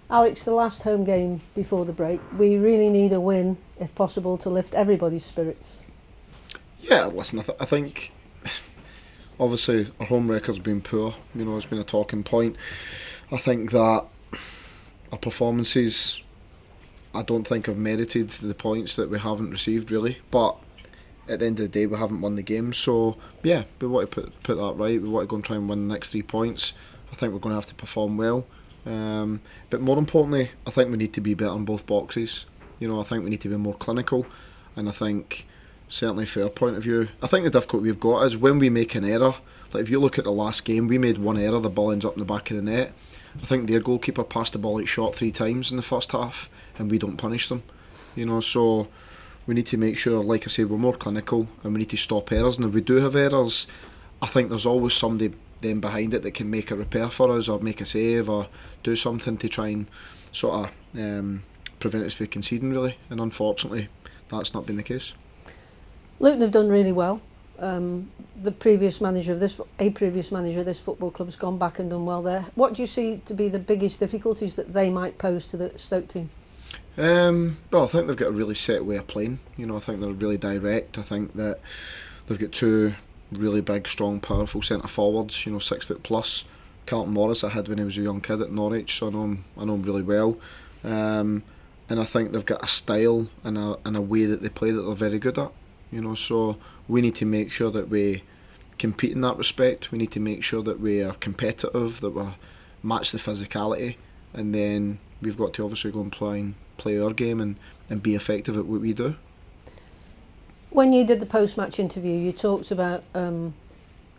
Alex, the last home game before the break, we really need a win, if possible, to lift everybody's spirits. Yeah, listen, I think obviously our home record's been poor. It's been a talking point. I think that our performances, I don't think have merited the points that we haven't received really. But at the end of the day, we haven't won the game. So yeah, we want to put that right. We want to go and try and win the next 3 points. I think we're going to have to perform well. But more importantly, I think we need to be better in both boxes. I think we need to be more clinical, and I think certainly from our point of view, I think the difficulty we've got is when we make an error. Like if you look at the last game, we made one error, the ball ends up in the back of the net. I think their goalkeeper passed the ball out short 3 times in the first half, and we don't punish them. So we need to make sure, like I say, we're more clinical, and we need to stop errors. And if we do have errors, I think there's always somebody then behind it that can make a repair for us, or make a save, or do something to try and sort of prevent us from conceding really. And unfortunately, that's not been the case. Luton have done really well. A previous manager of this football club has gone back and done well there. What do you see to be the biggest difficulties that they might pose to the Stoke team? Well, I think they've got a really set way of playing. I think they're really direct. I think that they've got two really big, strong, powerful centre forwards. 6 foot plus. Carlton Morris I had when he was a young kid at Norwich, so I know him really well. And I think they've got a style and a way that they play that they're very good at. So we need to make sure that we compete in that respect. We need to make sure that we are competitive, that we match the physicality, and then we've got to obviously go and play our game and be effective at what we do. When you did the post-match interview, you talked about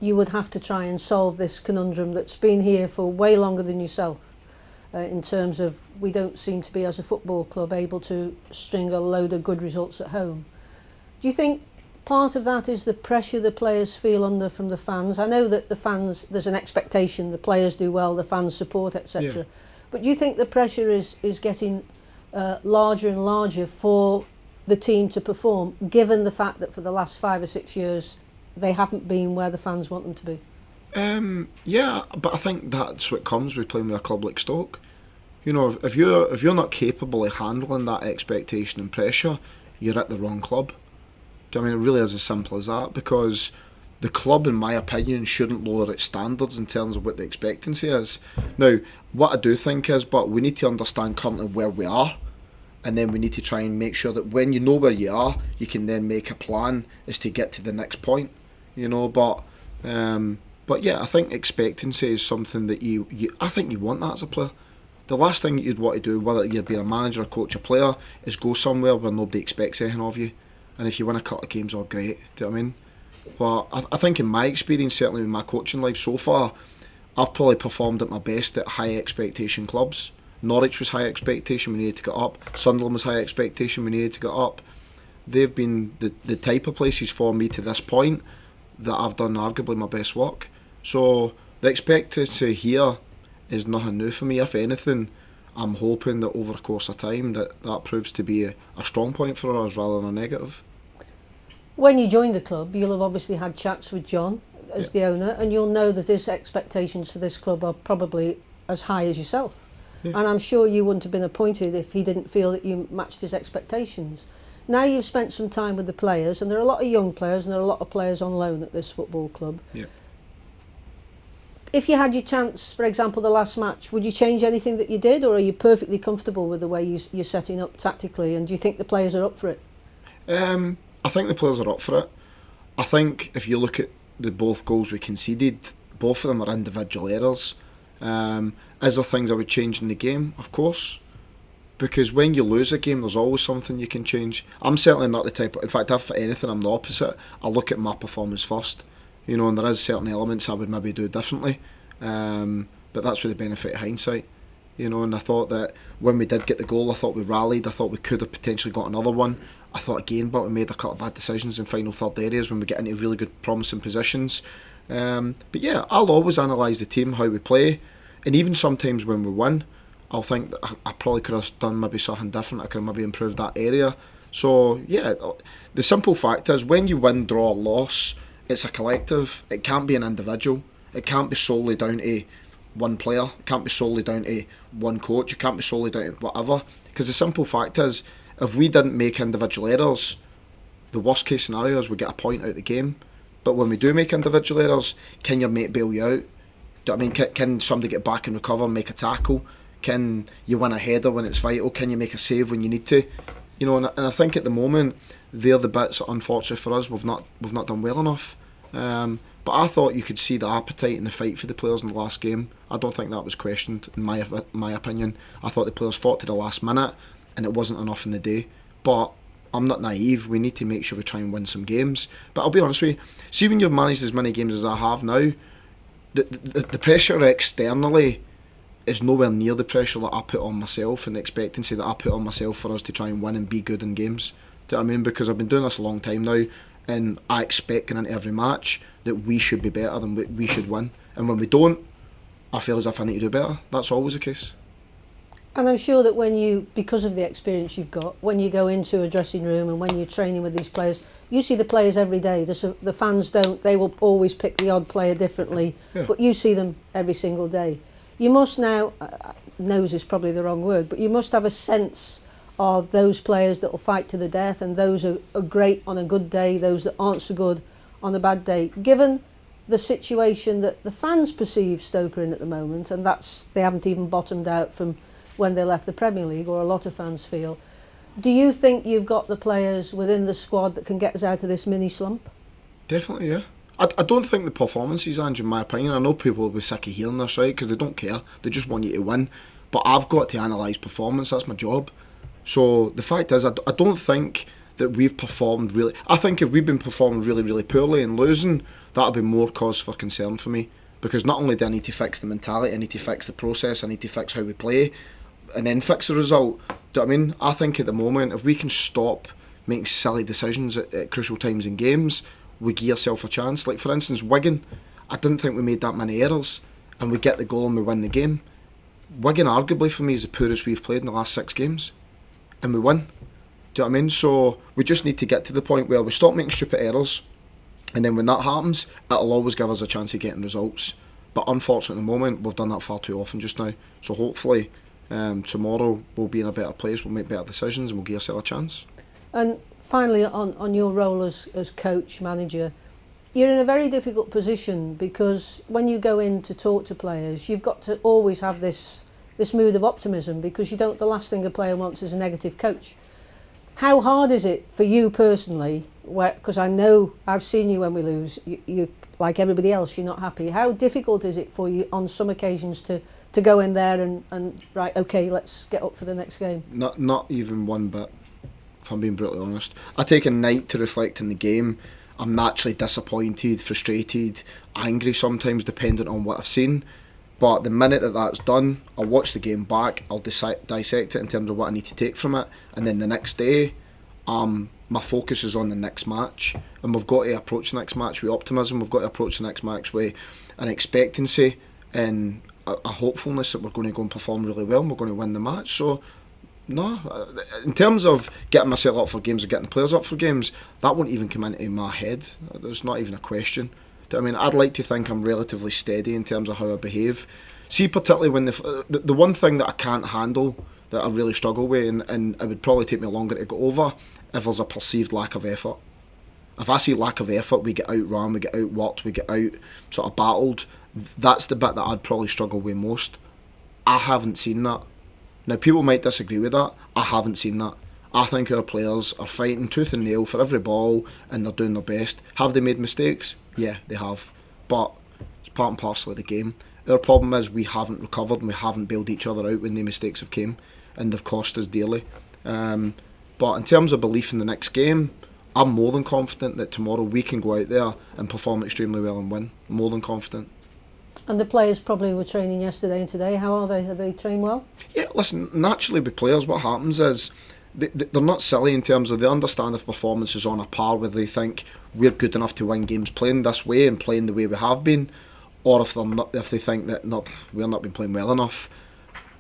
you would have to try and solve this conundrum that's been here for way longer than yourself, in terms of we don't seem to be, as a football club, able to string a load of good results at home. Do you think part of that is the pressure the players feel under from the fans? I know that the fans, there's an expectation, the players do well, the fans support, etc. Yeah. But do you think the pressure is getting larger and larger for the team to perform, given the fact that for the last 5 or 6 years they haven't been where the fans want them to be? Yeah, but I think that's what comes with playing with a club like Stoke. If you're not capable of handling that expectation and pressure, you're at the wrong club. I mean, it really is as simple as that, because the club, in my opinion, shouldn't lower its standards in terms of what the expectancy is. Now, what I do think is, but we need to understand currently where we are, and then we need to try and make sure that when you know where you are, you can then make a plan as to get to the next point. But yeah, I think expectancy is something that I think you want that as a player. The last thing you'd want to do, whether you're being a manager, a coach, a player, is go somewhere where nobody expects anything of you. And if you win a couple of games, all great. Do you know what I mean? But I think in my experience, certainly in my coaching life so far, I've probably performed at my best at high expectation clubs. Norwich was high expectation, we needed to get up. Sunderland was high expectation, we needed to get up. They've been the type of places for me to this point that I've done arguably my best work. So the expectancy here is nothing new for me. If anything, I'm hoping that over the course of time that proves to be a strong point for us rather than a negative. When you joined the club, you'll have obviously had chats with John as the owner, and you'll know that his expectations for this club are probably as high as yourself. Yeah. And I'm sure you wouldn't have been appointed if he didn't feel that you matched his expectations. Now you've spent some time with the players, and there are a lot of young players and there are a lot of players on loan at this football club. Yeah. If you had your chance, for example, the last match, would you change anything that you did, or are you perfectly comfortable with the way you're setting up tactically, and do you think the players are up for it? I think the players are up for it. I think if you look at the both goals we conceded, both of them are individual errors. Is there things I would change in the game? Of course. Because when you lose a game, there's always something you can change. I'm certainly not the type of, in fact, if anything, I'm the opposite. I look at my performance first. And there is certain elements I would maybe do differently. But that's with the benefit of hindsight. And I thought that when we did get the goal, I thought we rallied. I thought we could have potentially got another one. I thought again, but we made a couple of bad decisions in final third areas when we get into really good promising positions. But yeah, I'll always analyse the team, how we play, and even sometimes when we win, I'll think that I probably could have done maybe something different. I could have maybe improved that area. So yeah, the simple fact is when you win, draw, loss, it's a collective. It can't be an individual. It can't be solely down to one player. It can't be solely down to one coach. It can't be solely down to whatever. Because the simple fact is, if we didn't make individual errors, the worst case scenario is we get a point out of the game. But when we do make individual errors, can your mate bail you out? Do you know what I mean? Can somebody get back and recover and make a tackle? Can you win a header when it's vital? Can you make a save when you need to? You know, and I think at the moment they're the bits that, unfortunately for us, we've not done well enough. But I thought you could see the appetite and the fight for the players in the last game. I don't think that was questioned, in my opinion. I thought the players fought to the last minute, and it wasn't enough in the day. But I'm not naive. We need to make sure we try and win some games. But I'll be honest with you. See, when you've managed as many games as I have now, the pressure externally is nowhere near the pressure that I put on myself and the expectancy that I put on myself for us to try and win and be good in games. Do you know what I mean? Because I've been doing this a long time now, and I expect going into every match that we should be better than we should win. And when we don't, I feel as if I need to do better. That's always the case. And I'm sure that when you, because of the experience you've got, when you go into a dressing room and when you're training with these players, you see the players every day. The fans don't. They will always pick the odd player differently, but you see them every single day. You must now, knows is probably the wrong word, but you must have a sense of those players that will fight to the death and those are great on a good day, those that aren't so good on a bad day. Given the situation that the fans perceive Stoke are in at the moment, and they haven't even bottomed out from when they left the Premier League, or a lot of fans feel, do you think you've got the players within the squad that can get us out of this mini slump? Definitely, yeah. I don't think the performances, Ange, in my opinion, I know people will be sick of hearing this, right, because they don't care, they just want you to win, but I've got to analyse performance, that's my job. So the fact is, I don't think that we've performed really. I think if we've been performing really, really poorly and losing, that'll be more cause for concern for me, because not only do I need to fix the mentality, I need to fix the process, I need to fix how we play, and then fix the result. Do you know what I mean? I think at the moment, if we can stop making silly decisions at crucial times in games, we give ourselves a chance. Like for instance, Wigan, I didn't think we made that many errors, and we get the goal and we win the game. Wigan arguably for me is the poorest we've played in the last 6 games, and we win. Do you know what I mean? So we just need to get to the point where we stop making stupid errors, and then when that happens, it'll always give us a chance of getting results. But unfortunately at the moment, we've done that far too often just now. So hopefully tomorrow we'll be in a better place, we'll make better decisions, and we'll give ourselves a chance. And finally, on your role as coach, manager, you're in a very difficult position, because when you go in to talk to players, you've got to always have this mood of optimism, because the last thing a player wants is a negative coach. How hard is it for you personally, because I know I've seen you when we lose, you like everybody else, you're not happy. How difficult is it for you on some occasions to go in there and right, okay, let's get up for the next game? Not even one bit, if I'm being brutally honest. I take a night to reflect in the game. I'm naturally disappointed, frustrated, angry sometimes, depending on what I've seen. But the minute that's done, I'll watch the game back, I'll dissect it in terms of what I need to take from it, and then the next day, my focus is on the next match, and we've got to approach the next match with optimism, we've got to approach the next match with an expectancy and a hopefulness that we're going to go and perform really well and we're going to win the match. So no, in terms of getting myself up for games or getting the players up for games, that won't even come into my head. There's not even a question. I mean, I'd like to think I'm relatively steady in terms of how I behave. See, particularly when the one thing that I can't handle, that I really struggle with, and it would probably take me longer to go over, if there's a perceived lack of effort. If I see lack of effort, we get outrun, we get outworked, we get out sort of battled, that's the bit that I'd probably struggle with most. I haven't seen that. Now, people might disagree with that. I haven't seen that. I think our players are fighting tooth and nail for every ball and they're doing their best. Have they made mistakes? Yeah, they have. But it's part and parcel of the game. Our problem is we haven't recovered and we haven't bailed each other out when the mistakes have came, and they've cost us dearly. But in terms of belief in the next game, I'm more than confident that tomorrow we can go out there and perform extremely well and win. More than confident. And the players probably were training yesterday and today. How are they? Have they trained well? Yeah, listen, naturally with players, what happens is they're not silly in terms of they understand if performance is on a par, whether they think we're good enough to win games playing this way and playing the way we have been, or if they think that we're not been playing well enough.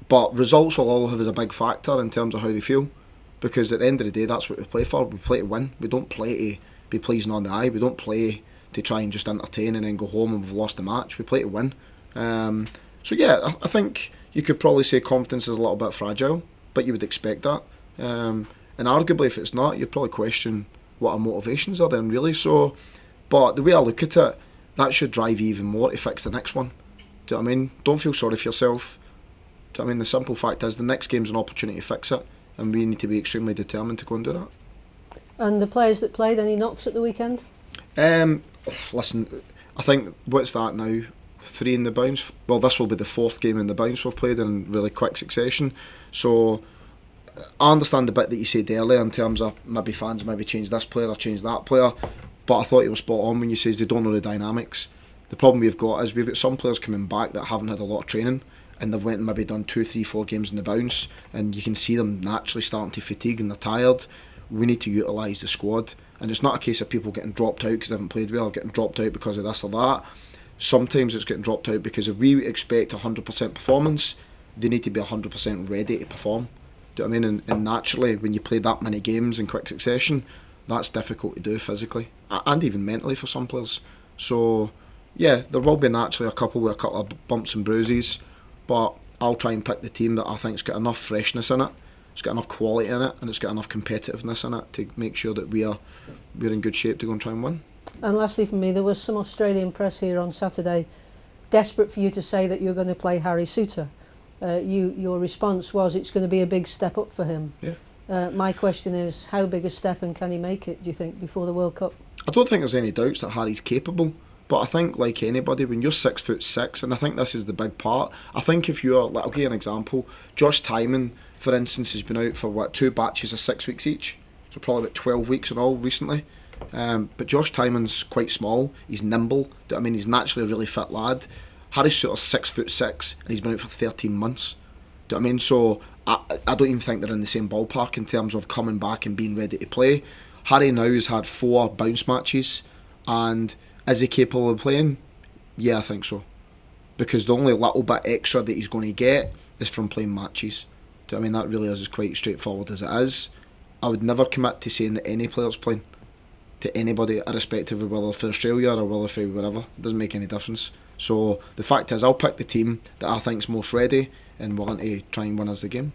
But results will all have as a big factor in terms of how they feel, because at the end of the day, that's what we play for. We play to win. We don't play to be pleasing on the eye. We don't play to try and just entertain and then go home and we've lost the match. We play to win. So yeah, I think you could probably say confidence is a little bit fragile, but you would expect that. And arguably, if it's not, you'd probably question what our motivations are then, really. So, but the way I look at it, that should drive you even more to fix the next one. Do you know what I mean? Don't feel sorry for yourself. Do you know what I mean? The simple fact is the next game's an opportunity to fix it, and we need to be extremely determined to go and do that. And the players that played, any knocks at the weekend? Listen, I think, what's that now? 3 in the bounce. Well, this will be the 4th game in the bounce we've played in really quick succession. So I understand the bit that you said earlier in terms of maybe fans maybe change this player or change that player, but I thought you were spot on when you says they don't know the dynamics. The problem we've got is we've got some players coming back that haven't had a lot of training, and they've went and maybe done 2, 3, 4 games in the bounce, and you can see them naturally starting to fatigue and they're tired. We need to utilise the squad, and it's not a case of people getting dropped out because they haven't played well, or getting dropped out because of this or that. Sometimes it's getting dropped out because if we expect 100% performance, they need to be 100% ready to perform. Do you know what I mean? And naturally, when you play that many games in quick succession, that's difficult to do physically and even mentally for some players. So yeah, there will be naturally a couple of bumps and bruises, but I'll try and pick the team that I think's got enough freshness in it, it's got enough quality in it, and it's got enough competitiveness in it to make sure that we're in good shape to go and try and win. And lastly for me, there was some Australian press here on Saturday desperate for you to say that you're going to play Harry Souttar. Your response was it's going to be a big step up for him. Yeah. My question is, how big a step, and can he make it, do you think, before the World Cup? I don't think there's any doubts that Harry's capable, but I think, like anybody, when you're 6'6", and I think this is the big part, I think if you're, I'll give you an example, Josh Tymon, for instance, has been out for 2 batches of 6 weeks each, so probably about 12 weeks in all recently. But Josh Tymon's quite small, he's nimble, I mean, he's naturally a really fit lad. Harry Souttar's 6'6", and he's been out for 13 months. Do you know what I mean? So I don't even think they're in the same ballpark in terms of coming back and being ready to play. Harry now has had 4 bounce matches, and is he capable of playing? Yeah, I think so. Because the only little bit extra that he's going to get is from playing matches. Do you know what I mean? That really is as quite straightforward as it is. I would never commit to saying that any player's playing to anybody, irrespective of whether for Australia or whether for wherever. It doesn't make any difference. So the fact is, I'll pick the team that I think's most ready and willing to try and win us the game.